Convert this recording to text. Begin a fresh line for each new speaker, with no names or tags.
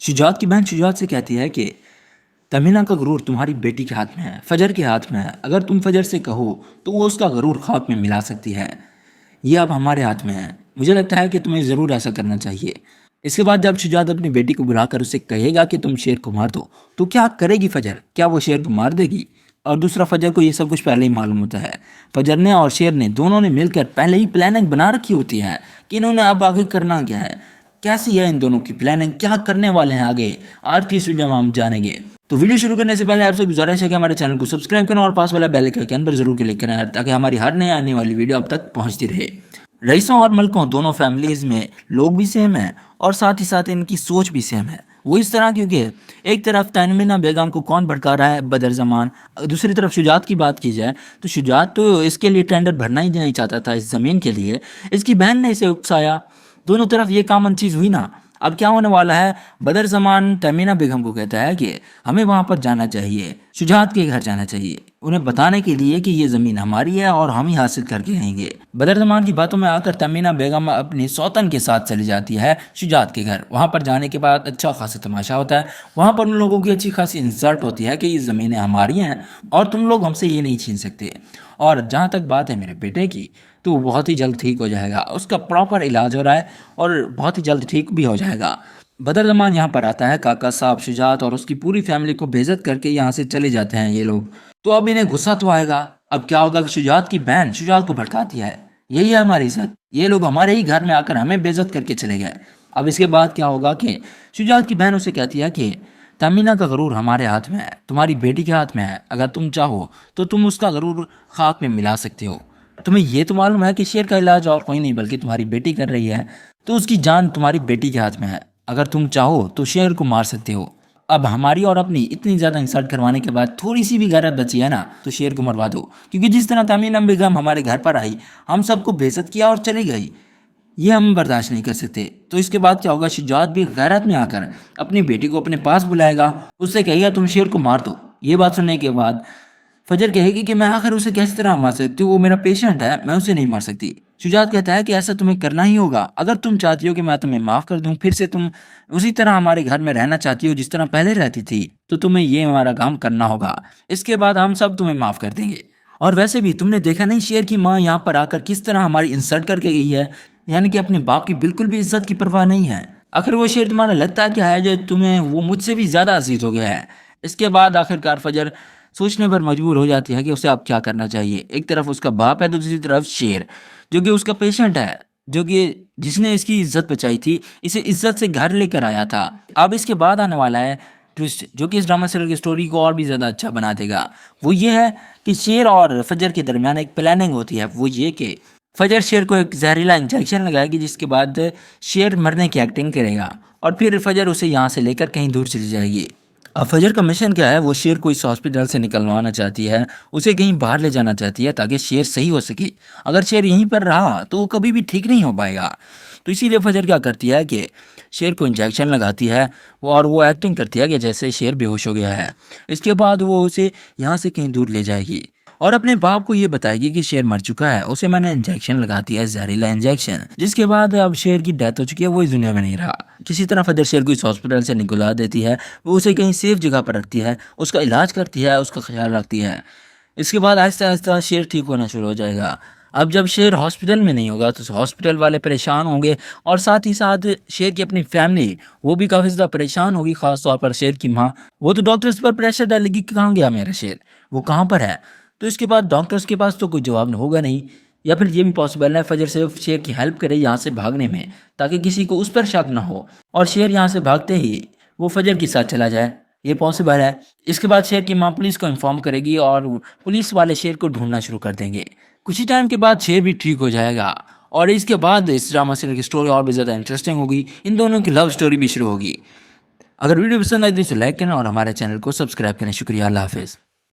शुजात की बहन शुजात से कहती है कि तमीना का गरूर तुम्हारी बेटी के हाथ में है, फजर के हाथ में है। अगर तुम फजर से कहो तो वो उसका गरूर खाक में मिला सकती है। ये अब हमारे हाथ में है। मुझे लगता है कि तुम्हें ज़रूर ऐसा करना चाहिए। इसके बाद जब शुजात अपनी बेटी को बुलाकर उसे कहेगा कि तुम शेर को मार दो, तो क्या करेगी फजर? क्या वो शेर को मार देगी? और दूसरा, फजर को ये सब कुछ पहले ही मालूम होता है। फजर ने और शेर ने दोनों ने मिलकर पहले ही प्लानिंग बना रखी होती है कि इन्होंने अब आगे करना क्या है। कैसी है इन दोनों की प्लानिंग, क्या करने वाले हैं आगे, आज की इस वीडियो में हम जानेंगे। तो वीडियो शुरू करने से पहले आपसे गुजारिश है कि हमारे चैनल को सब्सक्राइब करना और पास वाला बेल आइकन पर जरूर क्लिक करना ताकि हमारी हर नई आने वाली वीडियो अब तक पहुंचती रहे। रईसों और मलकों दोनों फैमिलीज में लोग भी सेम हैं और साथ ही साथ इनकी सोच भी सेम है। वो इस तरह क्योंकि एक तरफ तमीना बेगम को कौन भड़का रहा है, बदर जमान। दूसरी तरफ शुजात की बात की जाए तो शुजात तो इसके लिए टेंडर भरना ही नहीं चाहता था इस ज़मीन के लिए। इसकी बहन ने इसे उकसाया, दोनों तरफ ये कॉमन चीज़ हुई ना। अब क्या होने वाला है, बदर जमान तमीना बेगम को कहता है कि हमें वहाँ पर जाना चाहिए, शुजात के घर जाना चाहिए, उन्हें बताने के लिए कि ये ज़मीन हमारी है और हम ही हासिल करके रहेंगे। बदर जमान की बातों में आकर तमीना बेगम अपनी सौतन के साथ चली जाती है शुजात के घर। वहाँ पर जाने के बाद अच्छा खासा तमाशा होता है। वहाँ पर उन लोगों की अच्छी खासी इंसल्ट होती है कि ये ज़मीनें हमारी हैं और तुम लोग हमसे ये नहीं छीन सकते। और जहाँ तक बात है मेरे बेटे की, तो बहुत ही जल्द ठीक हो जाएगा। उसका प्रॉपर इलाज हो रहा है और बहुत ही जल्द ठीक भी हो जाएगा। बदर जमान यहाँ पर आता है, काका साहब शुजात और उसकी पूरी फैमिली को बेइज्जत करके यहाँ से चले जाते हैं ये लोग। तो अब इन्हें गुस्सा तो आएगा। अब क्या होगा कि शुजात की बहन शुजात को भड़काती है, यही है हमारी इज्जत, ये लोग हमारे ही घर में आकर हमें बेइज्जत करके चले गए। अब इसके बाद क्या होगा कि शुजात की बहन उसे कहती है कि तमीना का गरूर हमारे हाथ में है, तुम्हारी बेटी के हाथ में है। अगर तुम चाहो तो तुम उसका गरूर खाक में मिला सकते हो। तुम्हें ये तो मालूम है कि शेर का इलाज और कोई नहीं बल्कि तुम्हारी बेटी कर रही है, तो उसकी जान तुम्हारी बेटी के हाथ में है। अगर तुम चाहो तो शेर को मार सकते हो। अब हमारी और अपनी इतनी ज़्यादा इंसल्ट करवाने के बाद थोड़ी सी भी गैरत बची है ना, तो शेर को मरवा दो। क्योंकि जिस तरह तमीना बेगम हमारे घर पर आई, हम सबको बेइज्जत किया और चली गई, ये हम बर्दाश्त नहीं कर सकते। तो इसके बाद क्या होगा, शुजात भी गैरत में आकर अपनी बेटी को अपने पास बुलाएगा, उससे कहेगा तुम शेर को मार दो। ये बात सुनने के बाद फजर कहेगी कि मैं आखिर उसे किस तरह मार सकती हूँ, वो मेरा पेशेंट है, मैं उसे नहीं मार सकती। शुजात कहता है कि ऐसा तुम्हें करना ही होगा। अगर तुम चाहती हो कि मैं तुम्हें माफ़ कर दूं, फिर से तुम उसी तरह हमारे घर में रहना चाहती हो जिस तरह पहले रहती थी, तो तुम्हें ये हमारा काम करना होगा। इसके बाद हम सब तुम्हें माफ़ कर देंगे। और वैसे भी तुमने देखा नहीं शेर की माँ यहाँ पर आकर किस तरह हमारी इंसल्ट करके गई है, यानी कि अपने बाप की बिल्कुल भी इज्जत की परवाह नहीं है। आखिर वो शेर तुम्हारा लगता क्या है जो तुम्हें वो मुझसे भी ज़्यादा अजीज हो गया है। इसके बाद आखिरकार फजर सोचने पर मजबूर हो जाती है कि उसे अब क्या करना चाहिए। एक तरफ उसका बाप है, दूसरी तरफ शेर जो कि उसका पेशेंट है, जो कि जिसने इसकी इज्जत बचाई थी, इसे इज्जत से घर लेकर आया था। अब इसके बाद आने वाला है ट्विस्ट, जो कि इस ड्रामा सीरियल की स्टोरी को और भी ज़्यादा अच्छा बना देगा। वो ये है कि शेर और फजर के दरमियान एक प्लानिंग होती है। वो ये कि फजर शेर को एक जहरीला इंजेक्शन लगाएगी, जिसके बाद शेर मरने की एक्टिंग करेगा और फिर फजर उसे यहाँ से लेकर कहीं दूर चली जाएगी। अब फजर का मिशन क्या है, वो शेर को इस हॉस्पिटल से निकलवाना चाहती है, उसे कहीं बाहर ले जाना चाहती है ताकि शेर सही हो सके। अगर शेर यहीं पर रहा तो वो कभी भी ठीक नहीं हो पाएगा। तो इसीलिए फजर क्या करती है कि शेर को इंजेक्शन लगाती है और वो एक्टिंग करती है कि जैसे शेर बेहोश हो गया है। इसके बाद वो उसे यहाँ से कहीं दूर ले जाएगी और अपने बाप को ये बताएगी कि शेर मर चुका है, उसे मैंने इंजेक्शन लगा दिया है, जहरीला इंजेक्शन। जिसके बाद अब शेर की डेथ हो चुकी है, वो इस दुनिया में नहीं रहा। किसी तरह फजर शेर को इस हॉस्पिटल से निकलवा देती है, वो उसे कहीं सेफ जगह पर रखती है, उसका इलाज करती है, उसका ख्याल रखती है। इसके बाद आहिस्ता आहिस्ता शेर ठीक होना शुरू हो जाएगा। अब जब शेर हॉस्पिटल में नहीं होगा तो हॉस्पिटल वाले परेशान होंगे और साथ ही साथ शेर की अपनी फैमिली वो भी काफ़ी ज़्यादा परेशान होगी, ख़ास तौर पर शेर की माँ। वो तो डॉक्टर्स पर प्रेशर डालेगी कि कहाँ गया मेरा शेर, वो कहाँ पर है। तो इसके बाद डॉक्टर्स के पास तो कोई जवाब होगा नहीं, या फिर ये भी पॉसिबल है फजर सिर्फ शेर की हेल्प करे यहाँ से भागने में ताकि किसी को उस पर शक ना हो और शेर यहाँ से भागते ही वो फजर के साथ चला जाए, ये पॉसिबल है। इसके बाद शेर की माँ पुलिस को इन्फॉर्म करेगी और पुलिस वाले शेर को ढूंढना शुरू कर देंगे। कुछ ही टाइम के बाद शेर भी ठीक हो जाएगा और इसके बाद इस ड्रामा सीरियल की स्टोरी और भी ज़्यादा इंटरेस्टिंग होगी, इन दोनों की लव स्टोरी भी शुरू होगी। अगर वीडियो पसंद आई तो इसे लाइक करें और हमारे चैनल को सब्सक्राइब करें। शुक्रिया, अल्लाह हाफिज़।